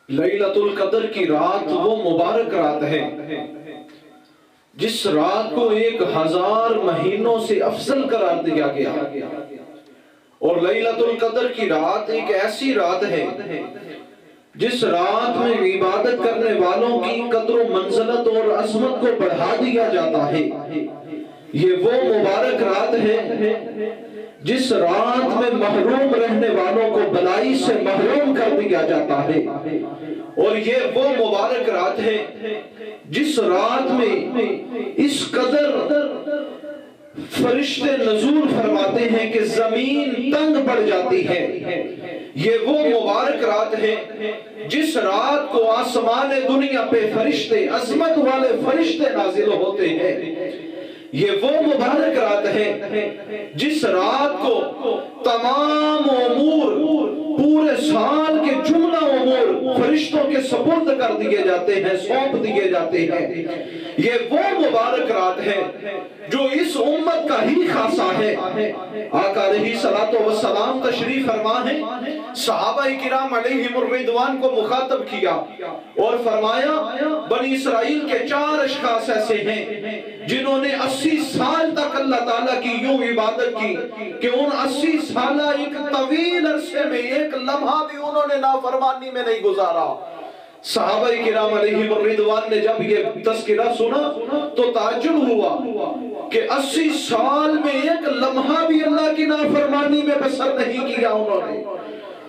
لیلۃ القدر کی رات وہ مبارک رات ہے جس رات کو 1000 مہینوں سے افضل قرار دیا گیا، اور لیلۃ القدر کی رات ایک ایسی رات ہے جس رات میں عبادت کرنے والوں کی قدر و منزلت اور عظمت کو بڑھا دیا جاتا ہے۔ یہ وہ مبارک رات ہے جس رات میں محروم رہنے والوں کو بلائی سے محروم کر دیا جاتا ہے، اور یہ وہ مبارک رات ہے جس رات میں اس قدر فرشتے نزول فرماتے ہیں کہ زمین تنگ پڑ جاتی ہے۔ یہ وہ مبارک رات ہے جس رات کو آسمان دنیا پہ فرشتے، عظمت والے فرشتے نازل ہوتے ہیں۔ یہ وہ مبارک رات ہے جس رات کو تمام امور، پورے سال کے جملہ امور فرشتوں کے سپرد کر دیے جاتے ہیں، سونپ دیے جاتے ہیں۔ یہ وہ مبارک رات ہے جو اس امت کا ہی خاصہ ہے۔ آقا علیہ الصلوۃ والسلام تشریف فرما ہے، صحابہ کرام علیہم الرضوان کو مخاطب کیا اور فرمایا بنی اسرائیل کے 4 اشخاص ایسے ہیں جنہوں نے 80 سال تک اللہ تعالیٰ کی یوں عبادت کی کہ ان 80 سالہ ایک طویل عرصے میں ایک لمحہ بھی انہوں نے نافرمانی میں نہیں گزارا۔ صحابہ کرام علیہم الرضوان نے جب یہ تذکرہ سنا تو تعجب ہوا کہ 80 سال میں ایک لمحہ بھی اللہ کی نافرمانی میں بسر نہیں کیا انہوں نے۔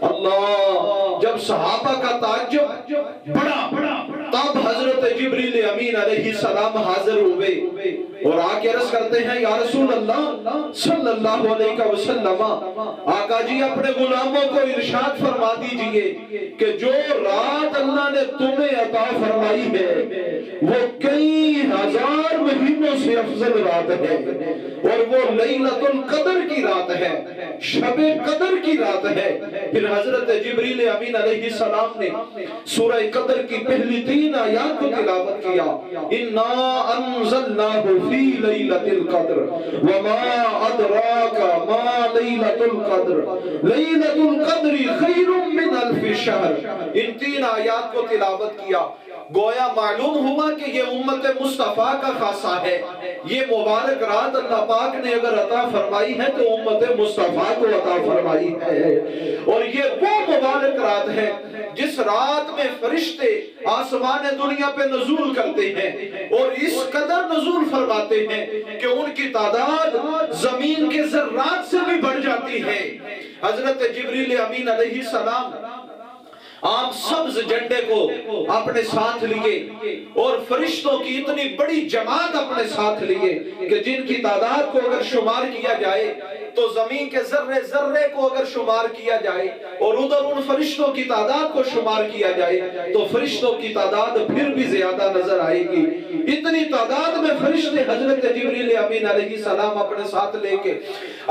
اللہ، جب صحابہ کا تعجب بڑا تب حضرت جبریل امین علیہ السلام حاضر ہوئے اور آکے عرض کرتے ہیں یا رسول اللہ صلی اللہ علیہ وسلم، آقا جی اپنے غلاموں کو ارشاد فرما دیجئے کہ جو رات اللہ نے تمہیں عطا فرمائی ہے وہ کئی 1000 مہینوں سے افضل رات ہے، اور وہ لیلۃ القدر کی رات ہے، شب قدر کی رات ہے۔ پھر حضرت جبریل امین علیہ السلام نے سورہ قدر کی پہلی 3 آیات کو تلاوت کیا، اِنَّا أَنزَلْنَاهُ فِي لَيْلَةِ الْقَدْرِ وَمَا أَدْرَاكَ مَا لَيْلَةُ الْقَدْرِ لَيْلَةُ الْقَدْرِ خَيْرٌ مِّنْ أَلْفِ شَهْرٍ۔ ان 3 آیات کو تلاوت کیا، گویا معلوم ہوا کہ یہ امت مصطفیٰ کا خاصہ ہے۔ یہ مبارک رات اللہ پاک نے اگر عطا فرمائی ہے تو امت مصطفیٰ کو عطا فرمائی ہے، اور یہ وہ مبارک رات ہے جس رات میں فرشتے آسمان دنیا پہ نزول کرتے ہیں اور اس قدر نزول فرماتے ہیں کہ ان کی تعداد زمین کے ذرات سے بھی بڑھ جاتی ہے۔ حضرت جبریل امین علیہ السلام آپ سبز جھنڈے کو اپنے ساتھ لیے اور فرشتوں کی اتنی بڑی جماعت اپنے ساتھ لیے کہ جن کی تعداد کو اگر شمار کیا جائے تو زمین کے ذرے ذرے کو اگر شمار کیا جائے اور ادھر ان فرشتوں کی تعداد کو شمار کیا جائے تو فرشتوں کی تعداد پھر بھی زیادہ نظر آئے گی۔ اتنی تعداد میں فرشتے حضرت جبریل امین علیہ السلام اپنے ساتھ لے کے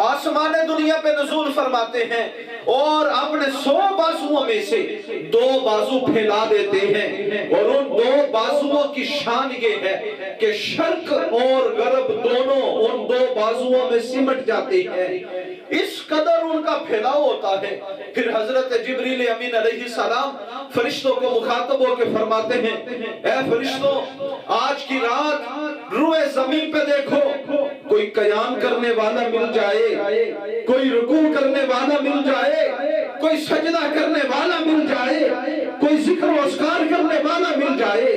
آسمان دنیا پہ نزول فرماتے ہیں اور اپنے 100 بازوؤں میں سے 2 بازو پھیلا دیتے ہیں، اور ان 2 بازوؤں کی شان یہ ہے کہ شرق اور غرب دونوں ان 2 بازوؤں میں سمٹ جاتے ہیں، اس قدر ان کا پھیلاؤ ہوتا ہے۔ پھر حضرت جبریل امین علیہ السلام فرشتوں کو مخاطب ہو کے فرماتے ہیں اے فرشتوں، آج کی رات روئے زمین پہ دیکھو، کوئی قیام کرنے والا مل جائے، کوئی رکوع کرنے والا مل جائے، کوئی سجدہ کرنے والا مل جائے، کوئی ذکر و اذکار کرنے والا مل جائے،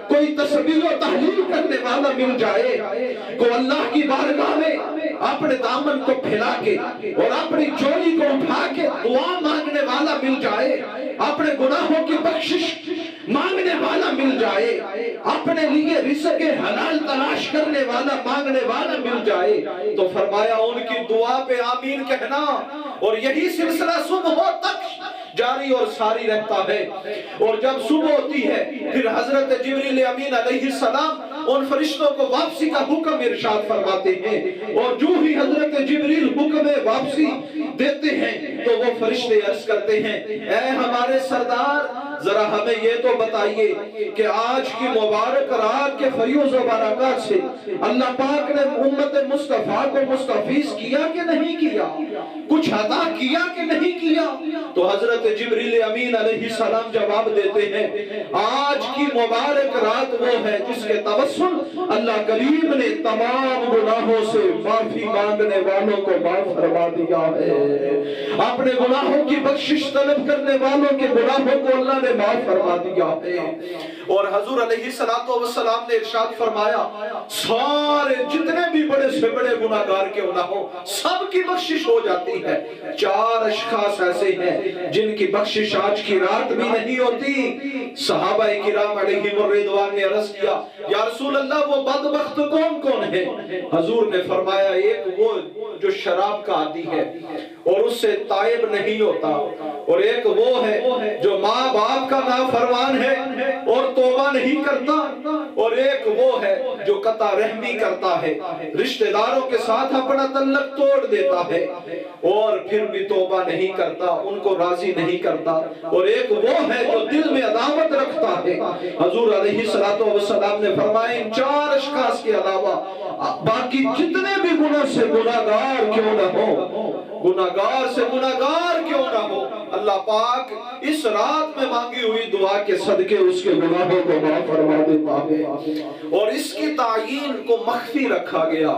کوئی تسبیح و تحلیل کرنے والا مل جائے، کوئی اللہ کی بارگاہ میں اپنے دامن کو پھیلا کے اور اپنی چولی کو اٹھا کے دعا مانگنے والا مل جائے، اپنے گناہوں کی بخشش مانگنے والا مل جائے، اپنے لیے رزق حلال تلاش کرنے والا مانگنے والا مل جائے، تو فرمایا ان کی دعا پہ آمین کہنا، اور یہی سلسلہ صبح تک جاری اور ساری رہتا ہے۔ اور جب صبح ہوتی ہے پھر حضرت جبریل امین علیہ السلام ان فرشتوں کو واپسی کا حکم ارشاد فرماتے ہیں، اور جو ہی حضرت جبریل حکم واپسی دیتے ہیں تو وہ فرشتے عرض کرتے ہیں اے ہمارے سردار ذرا ہمیں یہ تو بتائیے کہ آج کی مبارک رات کے فیوز و برکات سے اللہ پاک نے امت مصطفیٰ کو مستفیض کیا کہ نہیں کیا؟ کچھ عطا کیا کہ نہیں کیا؟ تو حضرت جبریل امین علیہ السلام جواب دیتے ہیں آج کی مبارک رات وہ ہے جس کے توسل اللہ کریم نے تمام گناہوں سے معافی مانگنے والوں کو معاف فرما دیا ہے، اپنے گناہوں کی بخشش طلب کرنے والوں کے گناہوں کو اللہ نے معاف فرما دیا ہے۔ اور حضور علیہ السلام نے ارشاد فرمایا سارے جتنے بھی بڑے سے بڑے گناہگار کیوں نہ ہو سب کی بخشش ہو جاتی ہے، 4 اشخاص ایسے ہیں جن کی بخشش آج کی رات بھی نہیں ہوتی۔ صحابہ کرام علیہم الرضوان نے عرض کیا یا رسول اللہ وہ بدبخت کون کون ہے؟ حضور نے فرمایا ایک وہ جو شراب کا عادی ہے اور اس سے تائب نہیں ہوتا، اور ایک وہ ہے جو ماں باپ کا نافرمان ہے اور توبہ نہیں کرتا، اور ایک وہ ہے جو قطع رحمی کرتا ہے، رشتہ داروں کے ساتھ اپنا تعلق توڑ دیتا ہے اور پھر بھی توبہ نہیں کرتا، ان کو راضی نہیں کرتا، اور ایک وہ ہے جو دل میں عداوت رکھتا ہے۔ حضور علیہ السلام نے فرمایا ان 4 اشخاص کے علاوہ باقی جتنے بھی گناہ سے گناہگار کیوں نہ ہو، گناہگار سے گناہگار کیوں نہ ہو، اللہ پاک اس رات میں مانگی ہوئی دعا کے صدقے اس کے گناہوں کو معاف فرما دیتا ہے۔ اور اس کی تعیین کو مخفی رکھا گیا،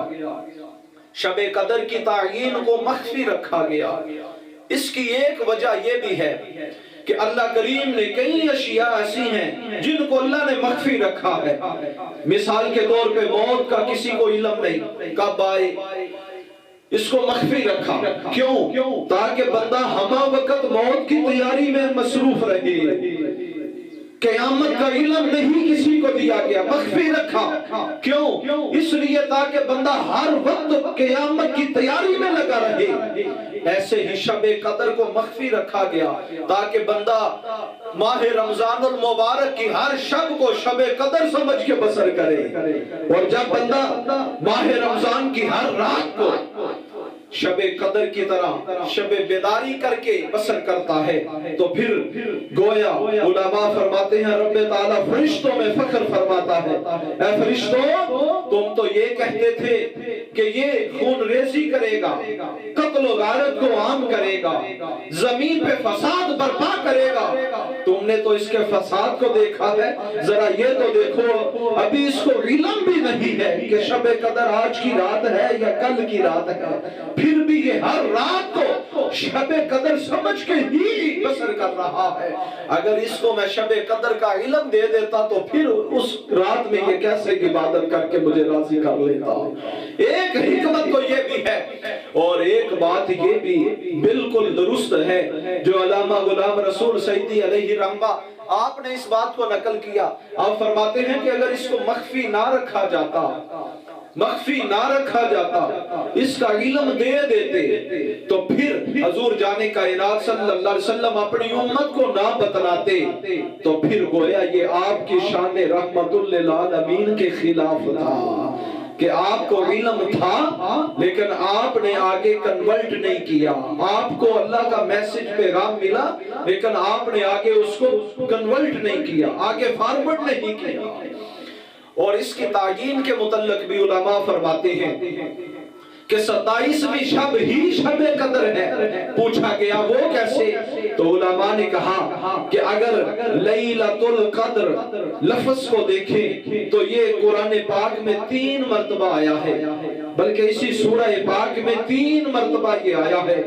شب قدر کی تعیین کو مخفی رکھا گیا۔ اس کی ایک وجہ یہ بھی ہے کہ اللہ کریم نے کئی اشیاء ایسی ہیں جن کو اللہ نے مخفی رکھا ہے۔ مثال کے طور پہ موت کا کسی کو علم نہیں کب آئے، اس کو مخفی رکھا، کیوں؟ تاکہ بندہ ہمہ وقت موت کی تیاری میں مصروف رہے۔ قیامت کا علم نہیں کسی کو دیا گیا، مخفی رکھا، کیوں؟ اس لیے تاکہ بندہ ہر وقت قیامت کی تیاری میں لگا رہے۔ ایسے ہی شب قدر کو مخفی رکھا گیا تاکہ بندہ ماہ رمضان المبارک کی ہر شب کو شب قدر سمجھ کے بسر کرے، اور جب بندہ ماہ رمضان کی ہر رات کو شب قدر کی طرح شب بیداری کر کے بسر کرتا ہے تو پھر گویا علماء فرماتے ہیں رب تعالیٰ فرشتوں میں فخر فرماتا ہے اے فرشتوں تم تو یہ کہتے تھے کہ یہ خون ریزی کرے گا، قتل و غارت کو عام کرے گا، زمین پہ فساد برپا کرے گا، تم نے تو اس کے فساد کو دیکھا ہے، ذرا یہ تو دیکھو ابھی اس کو علم بھی نہیں ہے کہ شب قدر آج کی رات ہے یا کل کی رات ہے، پھر بھی یہ ہر رات کو شب قدر سمجھ کے ہی بسر کر رہا ہے۔ اگر اس کو میں شب قدر کا علم دے دیتا تو پھر اس رات میں یہ کیسے عبادت کر کے مجھے راضی کر لیتا۔ ایک حکمت تو یہ بھی ہے، اور ایک بات یہ بھی بالکل درست ہے جو علامہ غلام رسول سعیدی علیہ رحمہ آپ نے اس بات کو نقل کیا۔ آپ فرماتے ہیں کہ اگر اس کو مخفی نہ رکھا جاتا، اس کا علم دے دیتے تو پھر حضور جانے کائنات صلی اللہ علیہ وسلم اپنی امت کو نہ بتلاتے تو پھر گویا یہ آپ کی شان رحمت للعالمین کے خلاف تھا کہ آپ کو علم تھا لیکن آپ نے آگے کنورٹ نہیں کیا، آپ کو اللہ کا میسج پیغام ملا لیکن آپ نے آگے اس کو کنورٹ نہیں کیا، آگے فارورڈ نہیں کیا۔ اور اس کی تعیین کے متعلق بھی علماء فرماتے ہیں کہ 27ویں شب ہی شب قدر ہے۔ پوچھا گیا وہ کیسے؟ تو علماء نے کہا کہ اگر لیلۃ القدر لفظ کو دیکھیں تو یہ قرآن پاک میں 3 مرتبہ آیا ہے، بلکہ اسی سورہ پاک میں 3 مرتبہ یہ آیا ہے،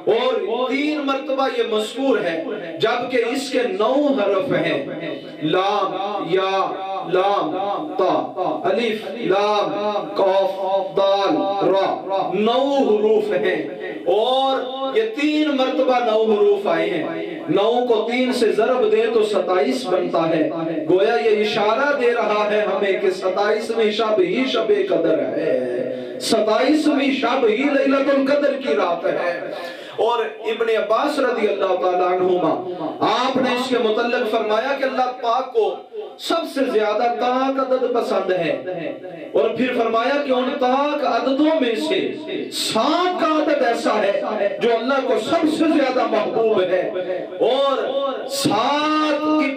اور 3 مرتبہ یہ مذکور ہے جبکہ اس کے 9 حرف ہیں، لام یا لام تا الف لام قاف دال را، 9 حروف ہیں، اور یہ 3 مرتبہ 9 حروف آئے ہیں۔ 9 کو 3 سے ضرب دے تو 27 بنتا ہے، گویا یہ اشارہ دے رہا ہے ہمیں کہ 27ویں شب ہی شب قدر ہے، 27ویں شب ہی لیلۃ القدر کی رات ہے۔ اور ابن عباس رضی اللہ تعالیٰ عنہما آپ نے اس کے متعلق فرمایا کہ اللہ پاک کو سب سے زیادہ تاک عدد پسند ہے، اور پھر فرمایا کہ ان تاک عددوں میں سے 7 کا عدد ایسا ہے جو اللہ کو سب سے زیادہ محبوب ہے، اور 7